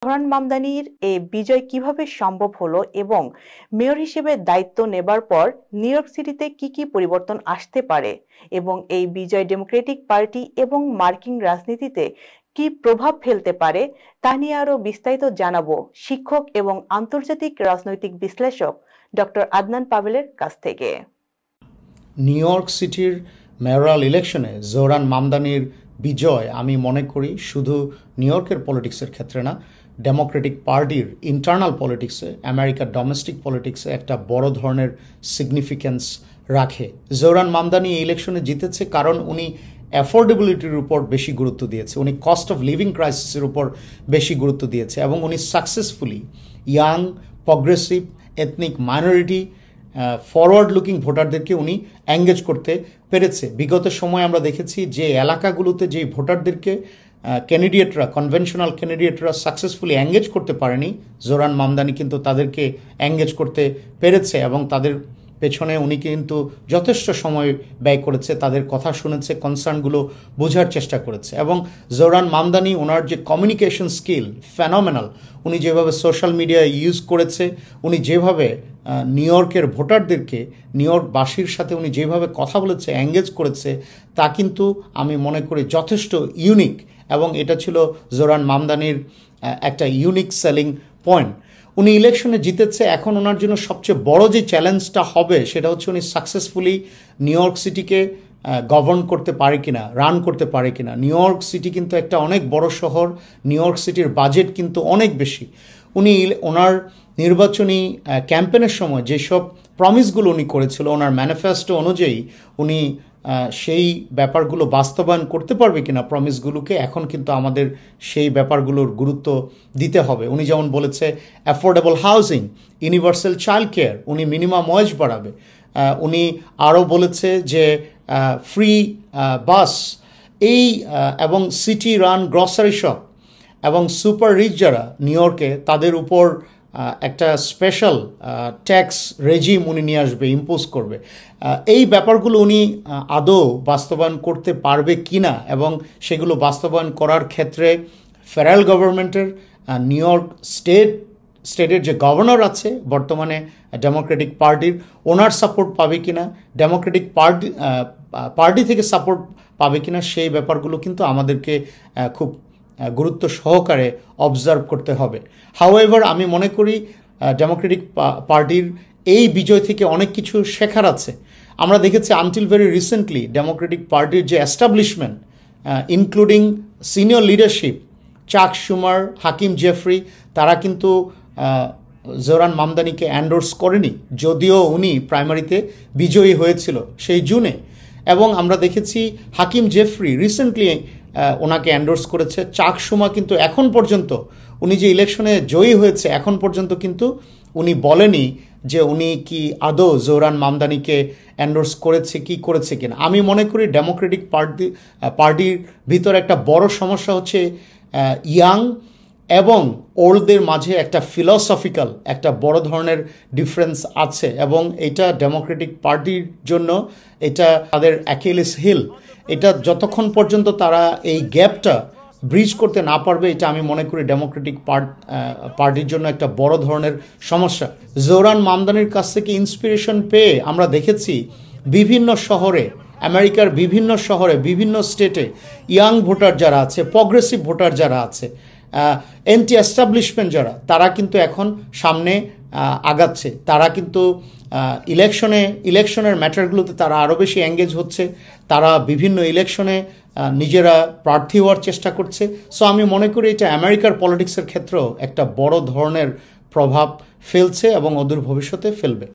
Zohran মামদানির এই বিজয় কিভাবে সম্ভব হলো এবং মেয়র হিসেবে দায়িত্ব নেবার পর নিউ ইয়র্ক সিটিতে কি কি পরিবর্তন আসতে পারে এবং এই বিজয় ডেমোক্রেটিক পার্টি এবং মার্কিন রাজনীতিতে কি প্রভাব ফেলতে পারে তা নিয়ে আরো বিস্তারিত জানাবো শিক্ষক এবং আন্তর্জাতিক রাজনৈতিক বিশ্লেষক ডক্টর আদনান পাভেলের কাছ থেকে। নিউ ইয়র্ক সিটির মেয়রাল ইলেকশনে জোহরান মামদানির বিজয় আমি মনে করি শুধু নিউ ইয়র্কের পলিটিক্সের ক্ষেত্রে না, ডেমোক্রেটিক পার্টির ইন্টারনাল পলিটিক্সে, আমেরিকার ডোমেস্টিক পলিটিক্সে একটা বড় ধরনের সিগনিফিক্যান্স রাখে। জোহরান মামদানি এই ইলেকশনে জিতেছে কারণ উনি অ্যাফোর্ডেবিলিটির উপর বেশি গুরুত্ব দিয়েছে, উনি কস্ট অফ লিভিং ক্রাইসিসের উপর বেশি গুরুত্ব দিয়েছে এবং উনি successfully young, progressive, ethnic minority, forward looking ভোটারদেরকে উনি এঙ্গেজ করতে পেরেছে। বিগত সময় আমরা দেখেছি যে এলাকাগুলোতে যেই ভোটারদেরকে ক্যান্ডিডেটরা, কনভেনশনাল ক্যান্ডিডেটরা সাকসেসফুলি এঙ্গেজ করতে পারেনি, জোহরান মামদানি কিন্তু তাদেরকে এঙ্গেজ করতে পেরেছে এবং তাদের পেছনে উনি কিন্তু যথেষ্ট সময় ব্যয় করেছে, তাদের কথা শুনেছে, কনসার্নগুলো বোঝার চেষ্টা করেছে। এবং জোহরান মামদানি ওনার যে কমিউনিকেশন স্কিল ফেনোমেনাল, উনি যেভাবে সোশ্যাল মিডিয়া ইউজ করেছে, উনি যেভাবে নিউ ইয়র্কের ভোটারদেরকে, নিউ ইয়র্কবাসীর সাথে উনি যেভাবে কথা বলেছে, এঙ্গেজ করেছে, তা কিন্তু আমি মনে করি যথেষ্ট ইউনিক এবং এটা ছিল জোহরান মামদানির একটা ইউনিক সেলিং পয়েন্ট। উনি ইলেকশনে জিতেছে, এখন ওনার জন্য সবচেয়ে বড় যে চ্যালেঞ্জটা হবে সেটা হচ্ছে উনি সাকসেসফুলি নিউ ইয়র্ক সিটিকে গভর্ন করতে পারে কিনা, রান করতে পারে কিনা। নিউ ইয়র্ক সিটি কিন্তু একটা অনেক বড় শহর, নিউ ইয়র্ক সিটির বাজেট কিন্তু অনেক বেশি। উনি ওনার নির্বাচনী ক্যাম্পেনের সময় যেসব প্রমিসগুলো উনি করেছিল, ওনার ম্যানিফেস্টো অনুযায়ী উনি সেই ব্যাপারগুলো বাস্তবায়ন করতে পারবে কিনা প্রমিসগুলোকে, এখন কিন্তু আমাদের সেই ব্যাপারগুলোর গুরুত্ব দিতে হবে। উনি যেমন বলেছে affordable housing, universal child care, উনি মিনিমাম ওয়েজ বাড়াবে। উনি আরও বলেছে যে ফ্রি বাস এই এবং সিটি রান গ্রসারি শপ এবং সুপার রিচ যারা নিউ ইয়র্কে, তাদের উপর একটা স্পেশাল ট্যাক্স রেজিম উনি নিয়ে আসবে, ইম্পোজ করবে। এই ব্যাপারগুলো উনি আদৌ বাস্তবায়ন করতে পারবে কিনা এবং সেগুলো বাস্তবায়ন করার ক্ষেত্রে ফেডারেল গভর্নমেন্টের, নিউ ইয়র্ক স্টেটের যে গভর্নর আছে বর্তমানে ডেমোক্রেটিক পার্টির, ওনার সাপোর্ট পাবে কিনা, ডেমোক্রেটিক পার্টি থেকে সাপোর্ট পাবে কিনা, সেই ব্যাপারগুলো কিন্তু আমাদেরকে খুব গুরুত্ব সহকারে অবজার্ভ করতে হবে। হাউএভার আমি মনে করি ডেমোক্রেটিক পার্টির এই বিজয় থেকে অনেক কিছু শেখার আছে। আমরা দেখেছি আনটিল ভেরি রিসেন্টলি ডেমোক্রেটিক পার্টির যে এস্টাবলিশমেন্ট, ইনক্লুডিং সিনিয়র লিডারশিপ, চাক শুমার, হাকিম জেফরি, তারা কিন্তু জোহরান মামদানিকে এন্ডোর্স করেনি, যদিও উনি প্রাইমারিতে বিজয়ী হয়েছিল সেই জুনে। এবং আমরা দেখেছি হাকিম জেফরি রিসেন্টলি ওনাকে এন্ডোর্স করেছে। চাক শুমা কিন্তু এখন পর্যন্ত, উনি যে ইলেকশনে জয়ী হয়েছে, এখন পর্যন্ত কিন্তু উনি বলেনি যে উনি কি আদৌ জোহরান মামদানিকে এন্ডোর্স করেছে কি করেছে কিনা। আমি মনে করি ডেমোক্রেটিক পার্টির ভিতরে একটা বড় সমস্যা হচ্ছে ইয়াং এবং ওল্ডদের মাঝে একটা ফিলসফিক্যাল একটা বড় ধরনের ডিফারেন্স আছে এবং এটা ডেমোক্রেটিক পার্টির জন্য এটা তাদের অ্যাকিলিস হিল। এটা যতক্ষণ পর্যন্ত তারা এই গ্যাপটা ব্রিজ করতে না পারবে, এটা আমি মনে করি ডেমোক্রেটিক পার্টির জন্য একটা বড় ধরনের সমস্যা। জোহরান মামদানির কাছ থেকে ইন্সপিরেশন পেয়ে আমরা দেখেছি বিভিন্ন শহরে, আমেরিকার বিভিন্ন শহরে, বিভিন্ন স্টেটে ইয়াং ভোটার যারা আছে, প্রগ্রেসিভ ভোটার যারা আছে, অ্যান্টি এস্টাবলিশমেন্ট যারা, তারা কিন্তু এখন সামনে আগাচ্ছে। তারা কিন্তু ইলেকশনের ম্যাটারগুলোতে তারা আরও বেশি এঙ্গেজ হচ্ছে, তারা বিভিন্ন ইলেকশনে নিজেরা প্রার্থী হওয়ার চেষ্টা করছে। সো আমি মনে করি এটা আমেরিকার পলিটিক্সের ক্ষেত্রেও একটা বড় ধরনের প্রভাব ফেলছে এবং অদূর ভবিষ্যতে ফেলবে।